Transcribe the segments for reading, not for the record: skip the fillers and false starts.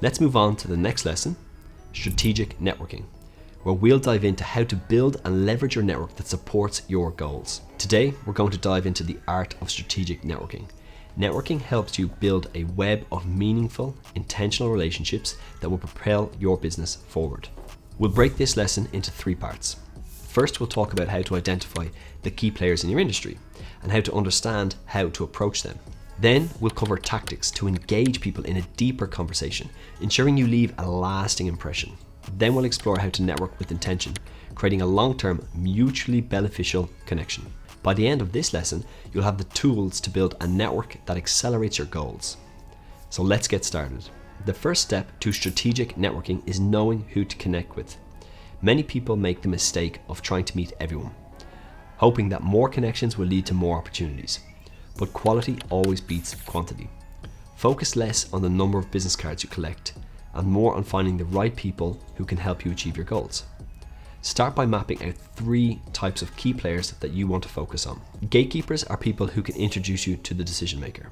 Let's move on to the next lesson, strategic networking, where we'll dive into how to build and leverage your network that supports your goals. Today, we're going to dive into the art of strategic networking. Networking helps you build a web of meaningful, intentional relationships that will propel your business forward. We'll break this lesson into 3 parts. First, we'll talk about how to identify the key players in your industry and how to understand how to approach them. Then we'll cover tactics to engage people in a deeper conversation, ensuring you leave a lasting impression. Then we'll explore how to network with intention, creating a long-term, mutually beneficial connection. By the end of this lesson, you'll have the tools to build a network that accelerates your goals. So let's get started. The first step to strategic networking is knowing who to connect with. Many people make the mistake of trying to meet everyone, hoping that more connections will lead to more opportunities. But quality always beats quantity. Focus less on the number of business cards you collect and more on finding the right people who can help you achieve your goals. Start by mapping out 3 types of key players that you want to focus on. Gatekeepers are people who can introduce you to the decision maker.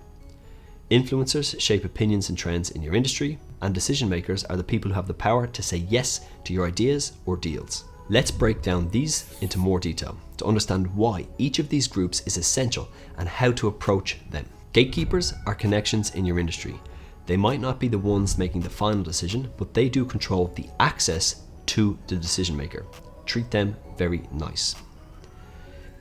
Influencers shape opinions and trends in your industry, and decision makers are the people who have the power to say yes to your ideas or deals. Let's break down these into more detail to understand why each of these groups is essential and how to approach them. Gatekeepers are connections in your industry. They might not be the ones making the final decision, but they do control the access to the decision maker. Treat them very nice.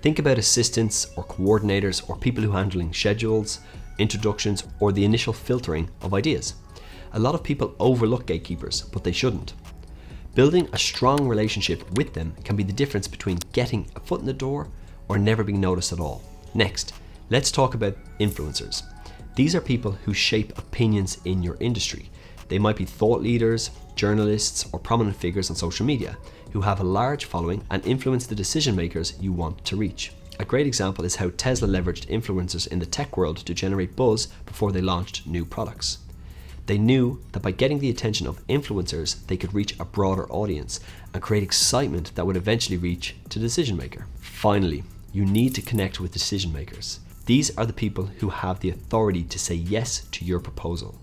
Think about assistants or coordinators or people who are handling schedules, introductions, or the initial filtering of ideas. A lot of people overlook gatekeepers, but they shouldn't. Building a strong relationship with them can be the difference between getting a foot in the door or never being noticed at all. Next, let's talk about influencers. These are people who shape opinions in your industry. They might be thought leaders, journalists, or prominent figures on social media who have a large following and influence the decision makers you want to reach. A great example is how Tesla leveraged influencers in the tech world to generate buzz before they launched new products. They knew that by getting the attention of influencers, they could reach a broader audience and create excitement that would eventually reach to the decision maker. Finally, you need to connect with decision makers. These are the people who have the authority to say yes to your proposal,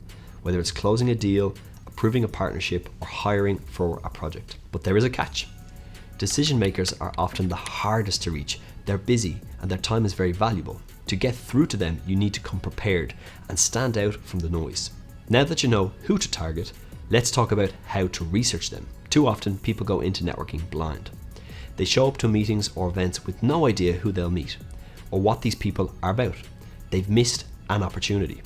whether it's closing a deal, approving a partnership, or hiring for a project. But there is a catch. Decision makers are often the hardest to reach. They're busy and their time is very valuable. To get through to them, you need to come prepared and stand out from the noise. Now that you know who to target, let's talk about how to research them. Too often, people go into networking blind. They show up to meetings or events with no idea who they'll meet or what these people are about. They've missed an opportunity.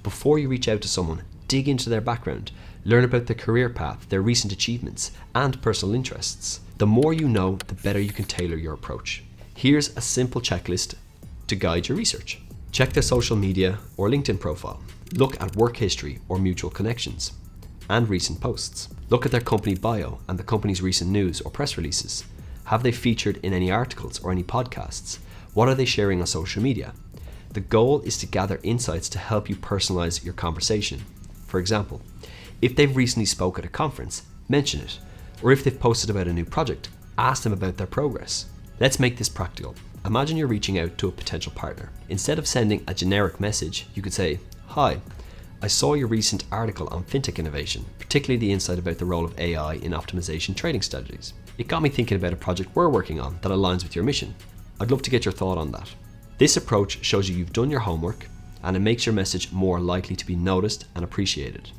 Before you reach out to someone, dig into their background, learn about their career path, their recent achievements, and personal interests. The more you know, the better you can tailor your approach. Here's a simple checklist to guide your research. Check their social media or LinkedIn profile. Look at work history or mutual connections and recent posts. Look at their company bio and the company's recent news or press releases. Have they featured in any articles or any podcasts? What are they sharing on social media? The goal is to gather insights to help you personalize your conversation. For example, if they've recently spoke at a conference, mention it. Or if they've posted about a new project, ask them about their progress. Let's make this practical. Imagine you're reaching out to a potential partner. Instead of sending a generic message, you could say, "Hi, I saw your recent article on fintech innovation, particularly the insight about the role of AI in optimization trading strategies. It got me thinking about a project we're working on that aligns with your mission. I'd love to get your thought on that." This approach shows you've done your homework and it makes your message more likely to be noticed and appreciated.